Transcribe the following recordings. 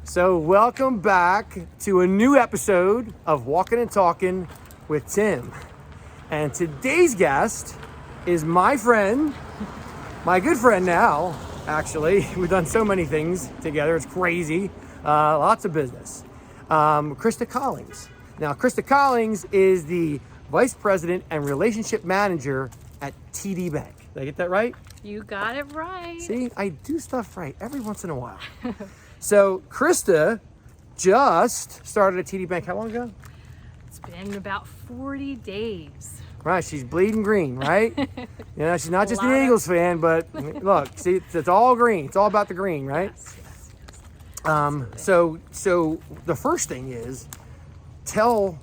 So welcome back to a new episode of Walkin Talkin with Tim. And today's guest is my friend, my good friend now, actually. We've done so many things together, it's crazy. Lots of business. Krista Collings. Now, Krista Collings is the Vice President and Relationship Manager at TD Bank. Did I get that right? You got it right. See, I do stuff right every once in a while. So Krista just started at TD Bank how long ago? It's been about 40 days. Right, she's bleeding green, right? You know, she's not just an Eagles fan, but look, see, it's all green. It's all about the green, right? Yes. So the first thing is, tell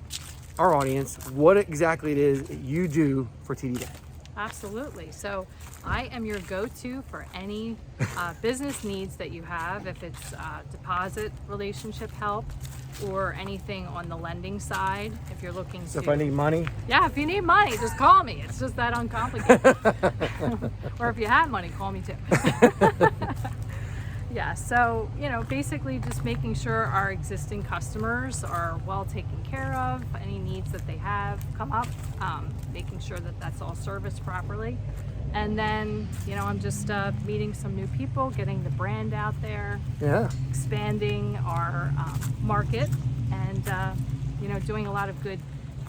our audience what exactly it is that you do for TD Bank. Absolutely. So I am your go-to for any business needs that you have, if it's deposit relationship help or anything on the lending side. If you're looking So to, if I need money? yeah, if you need money, just call me. It's just that uncomplicated. Or if you have money, call me too. Yeah, so, basically just making sure our existing customers are well taken care of, any needs that they have come up, making sure that that's all serviced properly. And then, I'm just meeting some new people, getting the brand out there, Yeah. expanding our market, and, doing a lot of good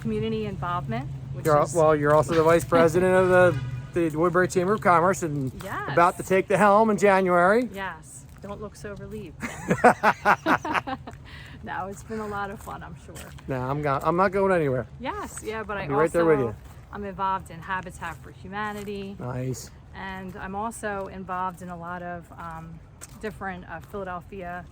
community involvement. Which is, You're also the Vice President of the Woodbury Chamber of Commerce and Yes. about to take the helm in January. Yes. Don't look so relieved. No, it's been a lot of fun, I'm sure. No, I'm not going anywhere. Yes, yeah, but I'll be right there with you. I'm involved in Habitat for Humanity, Nice. and I'm also involved in a lot of different Philadelphia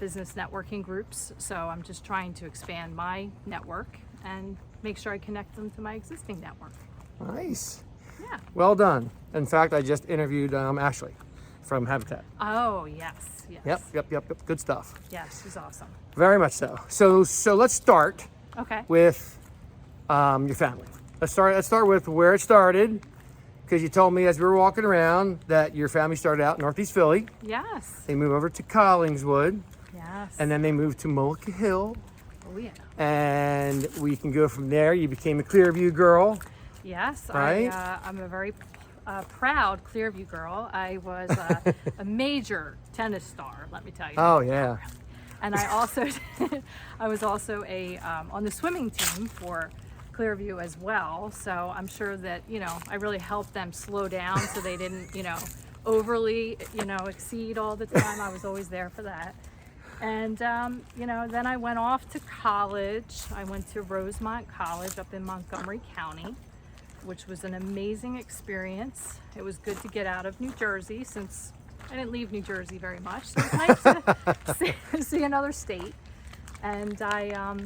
business networking groups. So I'm just trying to expand my network and make sure I connect them to my existing network. Nice. Yeah. Well done. In fact, I just interviewed Ashley from Habitat. Oh, yes. Yep. Good stuff. Yes, she's awesome. Very much so. So let's start Okay. with your family. Let's start with where it started, because you told me as we were walking around that your family started out in Northeast Philly. Yes. They moved over to Collingswood, Yes. and then they moved to Mullica Hill, Oh, yeah. and we can go from there. You became a Clearview girl. Yes, Right? I'm a very proud Clearview girl. I was a major tennis star, let me tell you. Oh yeah. And I also, I was also on the swimming team for Clearview as well. So I'm sure that, I really helped them slow down so they didn't, overly, exceed all the time. I was always there for that. And, then I went off to college. I went to Rosemont College up in Montgomery County, which was an amazing experience. It was good to get out of New Jersey, since I didn't leave New Jersey very much. So it was nice to see another state. And I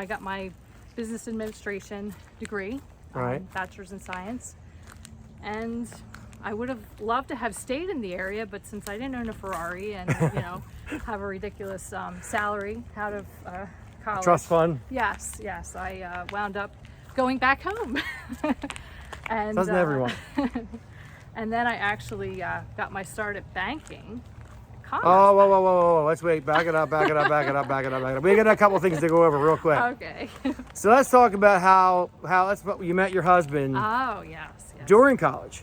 got my business administration degree, Right. bachelor's in science. And I would have loved to have stayed in the area, but since I didn't own a Ferrari and, have a ridiculous salary out of college. Trust fund. Yes, I wound up going back home. And Doesn't everyone? And then I actually got my start at banking. Oh, whoa. Let's wait. Back it up. We got a couple things to go over real quick. Okay. So let's talk about how you met your husband Oh, yes. during college.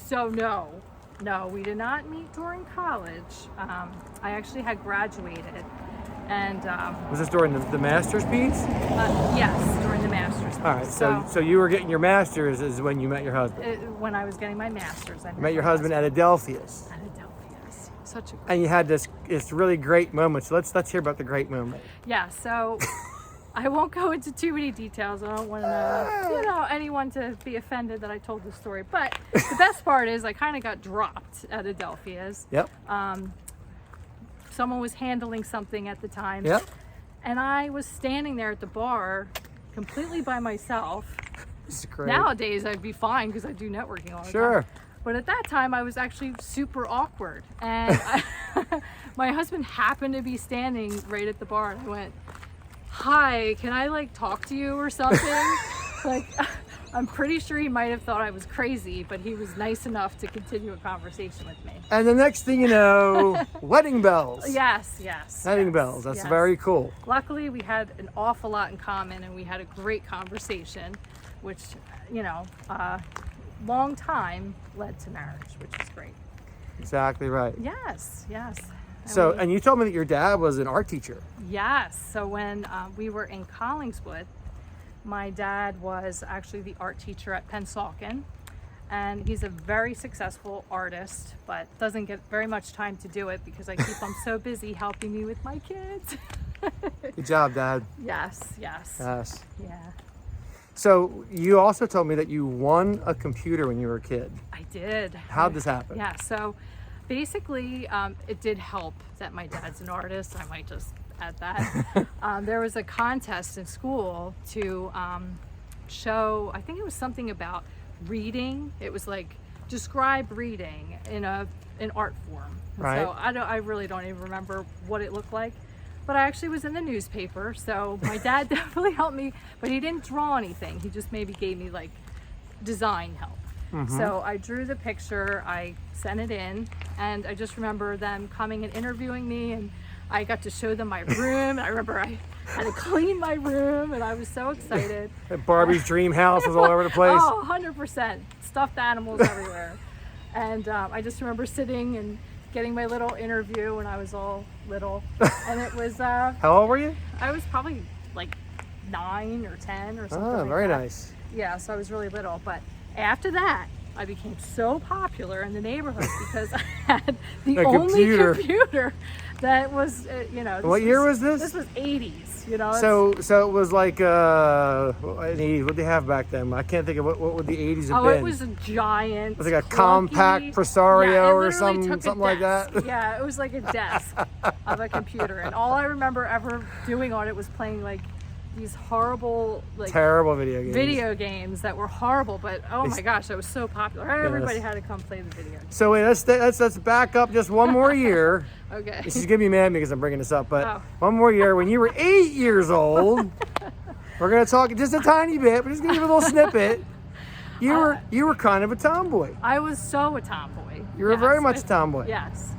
So no, we did not meet during college. I actually had graduated, and Was this during the master's piece? yes, during the master's. All right. So you were getting your master's is when you met your husband. When I was getting my master's, I Met your husband at Adelphia's. At Adelphia's. Such a And you had this really great moment. So let's hear about the great moment. yeah. So I won't go into too many details. I don't want anyone to be offended that I told this story. But the best part is I kind of got dropped at Adelphia's. Yep. Someone was handling something at the time. Yep. And I was standing there at the bar completely by myself. This is great. Nowadays I'd be fine because I do networking all the time. Sure. But at that time I was actually super awkward. And my husband happened to be standing right at the bar, and I went, "Hi, can I talk to you or something?" I'm pretty sure he might have thought I was crazy, but he was nice enough to continue a conversation with me. And the next thing you know, wedding bells. Yes. Wedding bells. That's yes. very cool. Luckily, we had an awful lot in common, and we had a great conversation, which, long time led to marriage, which is great. Exactly right. Yes. So, and you told me that your dad was an art teacher. Yes. So when we were in Collingswood, my dad was actually the art teacher at Pennsauken, and he's a very successful artist, but doesn't get very much time to do it because I keep him so busy helping me with my kids. Good job, Dad. Yes. Yeah. So you also told me that you won a computer when you were a kid. I did. How'd this happen? Yeah. So basically, it did help that my dad's an artist. I might just add that. There was a contest in school to show, I think it was something about reading. It was like describe reading in art form. Right. So I really don't even remember what it looked like. But I actually was in the newspaper, so my dad definitely helped me, but he didn't draw anything. He just maybe gave me like design help. Mm-hmm. So I drew the picture, I sent it in, and I just remember them coming and interviewing me, and I got to show them my room. I remember I had to clean my room, and I was so excited. Barbie's dream house was all over the place. Oh, 100%. Stuffed animals everywhere. And I just remember sitting and getting my little interview when I was all little. And it was... How old were you? I was probably like 9 or 10 or something like very that. nice. Yeah, so I was really little. But after that, I became so popular in the neighborhood because I had the only computer that was, What year was this? This was 80s, So it was like, what did they have back then? I can't think of what would the 80s have been. Oh, it was a giant. It was like a compact Presario or something like that. Yeah, it was like a desk of a computer. And all I remember ever doing on it was playing like these horrible, like terrible video games that were horrible, but oh my gosh, that was so popular. Everybody had to come play the video games. So wait, let's back up just one more year. Okay. She's gonna be mad at me because I'm bringing this up, but one more year when you were 8 years old. We're gonna talk just a tiny bit, but just gonna give a little snippet. You were kind of a tomboy. I was so a tomboy. You were very much a tomboy. Yes.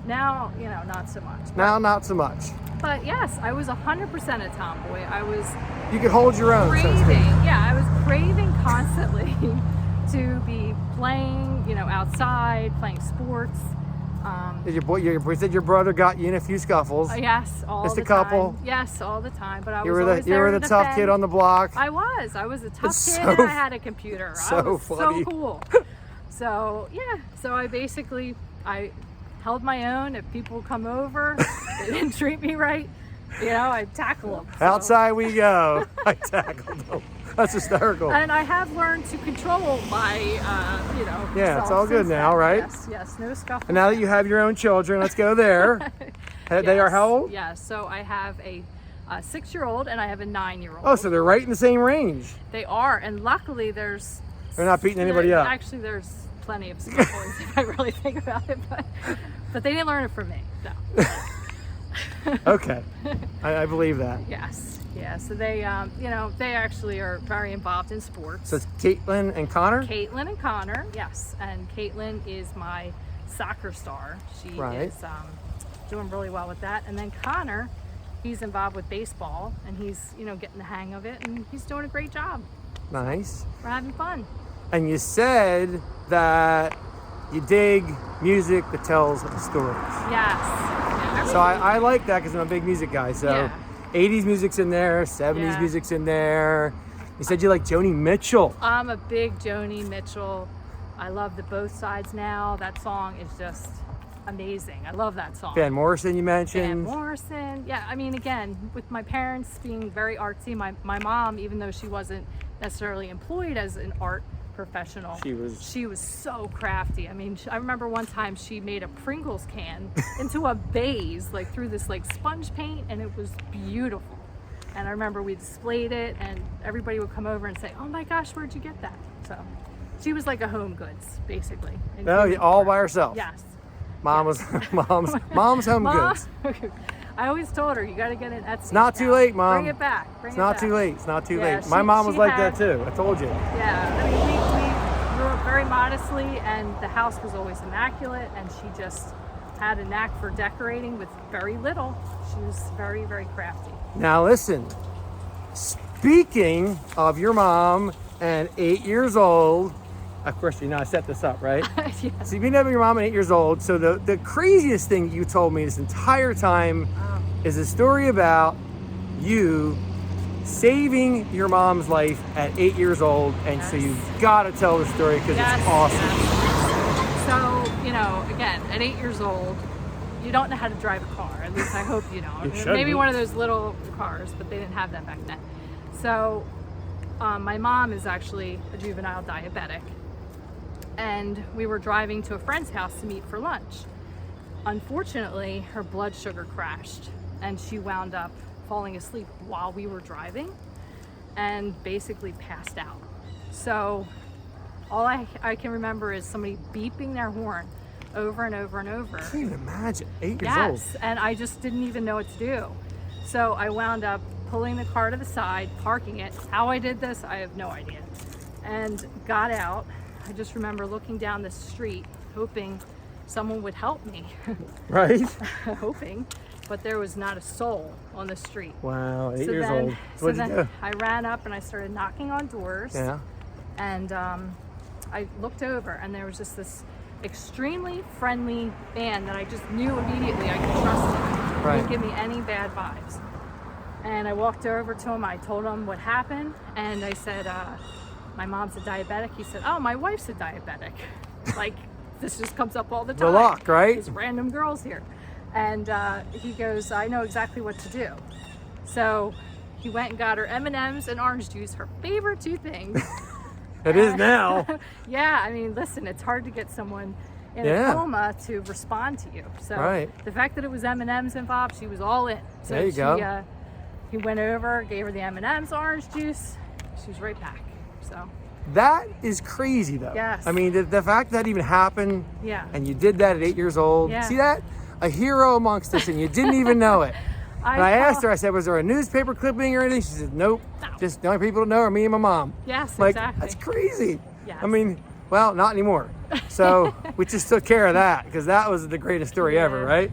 Now, not so much. Now, not so much. But yes, I was 100% a tomboy. I was. You could hold your own. Craving, I was craving constantly to be playing, outside, playing sports. You said your brother got you in a few scuffles. Yes, all just the a couple. Time. Yes, all the time. But you were the tough kid on the block. I was a tough kid, and I had a computer. So I was funny. So cool. So I held my own. If people come over, they didn't treat me right, I'd tackle them. So. Outside we go. I tackled them. That's hysterical. And I have learned to control my, Yeah, it's all good now, right? Yes, no scuffle. And now that you have your own children, let's go there. They are how old? Yes, so I have a 6-year-old and I have a 9-year-old. Oh, so they're right in the same range. They are, and luckily they're not beating anybody up. Actually, there's plenty of scuffles if I really think about it, but they didn't learn it from me. No. Okay, I believe that. Yes, yeah. So they, they actually are very involved in sports. So it's Caitlin and Connor. Caitlin and Connor, yes. And Caitlin is my soccer star. She is doing really well with that. And then Connor, he's involved with baseball, and he's getting the hang of it, and he's doing a great job. Nice. We're having fun. And you said that you dig music that tells stories. Yes. So I like that because I'm a big music guy. So 80s music's in there, 70s music's in there. You said you like Joni Mitchell. I'm a big Joni Mitchell. I love the Both Sides Now. That song is just amazing. I love that song. Van Morrison you mentioned. Van Morrison. Yeah, I mean, again, with my parents being very artsy, my mom, even though she wasn't necessarily employed as an art professional, she was so crafty. I mean, I remember one time she made a Pringles can into a vase, like through this like sponge paint, and it was beautiful. And I remember we displayed it, and everybody would come over and say, "Oh my gosh, where'd you get that?" So she was like a home goods, basically. No, all by herself. Yes. Mom's home goods. I always told her, you got to get an Etsy. It's not too late, Mom. Bring it back. It's not too late. It's not too Yeah, late. My mom was she like had- that too. I told you. Yeah, I mean, we grew up very modestly, and the house was always immaculate, and she just had a knack for decorating with very little. She was very, very crafty. Now listen, speaking of your mom and 8 years old, of course, you know I set this up, right? Yes. Speaking of your mom and 8 years old, so the craziest thing you told me this entire time is a story about you saving your mom's life at 8 years old, and so Yes. you've got to tell the story because it's awesome. Yes. So, you know, again, at 8 years old, you don't know how to drive a car. At least I hope you don't. You Maybe shouldn't. one of those little cars, but they didn't have that back then. So, my mom is actually a juvenile diabetic, and we were driving to a friend's house to meet for lunch. Unfortunately, her blood sugar crashed, and she wound up falling asleep while we were driving and basically passed out. So all I can remember is somebody beeping their horn over and over and over. I can't even imagine. 8 years old. Yes, and I just didn't even know what to do. So I wound up pulling the car to the side, parking it. How I did this, I have no idea. And got out. I just remember looking down the street, hoping someone would help me. Right? Hoping, but there was not a soul on the street. Wow, 8 years old. So what'd you do? I ran up and I started knocking on doors. Yeah. And I looked over, and there was just this extremely friendly man that I just knew immediately I could trust him. He Right. didn't give me any bad vibes. And I walked over to him. I told him what happened, and I said, "My mom's a diabetic." He said, "Oh, my wife's a diabetic." Like, this just comes up all the time. The luck, right? These random girls here. And he goes, "I know exactly what to do." So he went and got her M&Ms and orange juice, her favorite two things. It is now. Yeah, I mean, listen, it's hard to get someone in Yeah. a coma to respond to you. So Right. the fact that it was M&Ms involved, she was all in. So There you go. He went over, gave her the M&Ms, orange juice. She was right back. So That is crazy, though. Yes. I mean, the fact that even happened, yeah. and you did that at 8 years old. Yeah. See that? A hero amongst us, and you didn't even know it. And I asked her, I said, was there a newspaper clipping or anything? She said, nope. No. Just the only people that know are me and my mom. Yes, Like, exactly. that's crazy. Yes. I mean, well, not anymore. So we just took care of that because that was the greatest story ever, Yeah. right?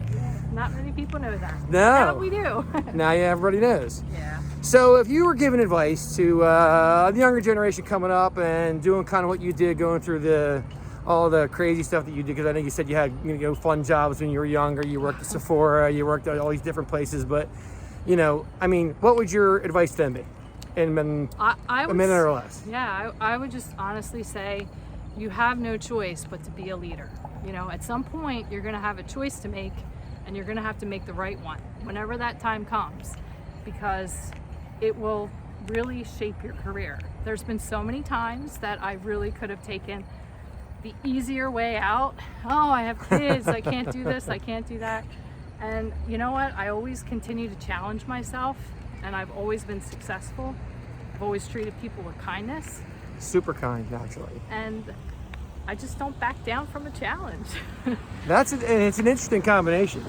Not many people know that. No. Now we do. Now everybody knows. Yeah. So if you were giving advice to the younger generation coming up and doing kind of what you did, going through all the crazy stuff that you did, because I know you said you had fun jobs when you were younger, you worked at Sephora, you worked at all these different places, but I mean, what would your advice to them be in I a would minute or less? Yeah, I would just honestly say you have no choice but to be a leader. At some point you're going to have a choice to make, and you're going to have to make the right one whenever that time comes, because it will really shape your career. There's been so many times that I really could have taken the easier way out. Oh, I have kids, I can't do this, I can't do that. And you know what? I always continue to challenge myself, and I've always been successful. I've always treated people with kindness, Super kind, naturally. and I just don't back down from a challenge. And it's an interesting combination.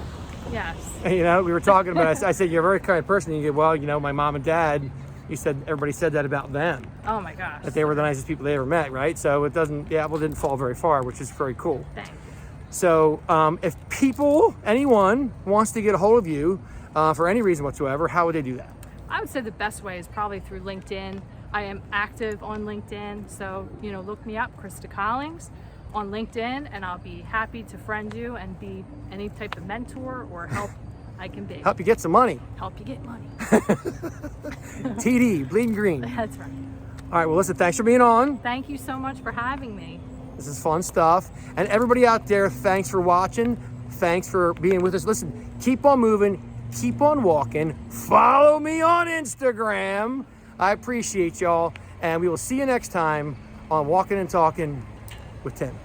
Yes. We were talking about, I said, you're a very kind person. You get, well, my mom and dad, you said, everybody said that about them, Oh my gosh. that they were the nicest people they ever met, right? So the apple didn't fall very far, which is very cool. Thank you. So if anyone wants to get a hold of you for any reason whatsoever, how would they do that? I would say the best way is probably through LinkedIn. I am active on LinkedIn, so look me up, Krista Collings, on LinkedIn, and I'll be happy to friend you and be any type of mentor or help I can be. Help you get some money. Help you get money. TD, bleeding green. That's right. All right, well, listen, thanks for being on. Thank you so much for having me. This is fun stuff. And everybody out there, thanks for watching. Thanks for being with us. Listen, keep on moving, keep on walking. Follow me on Instagram. I appreciate y'all. And we will see you next time on Walkin' and Talkin' with Tim.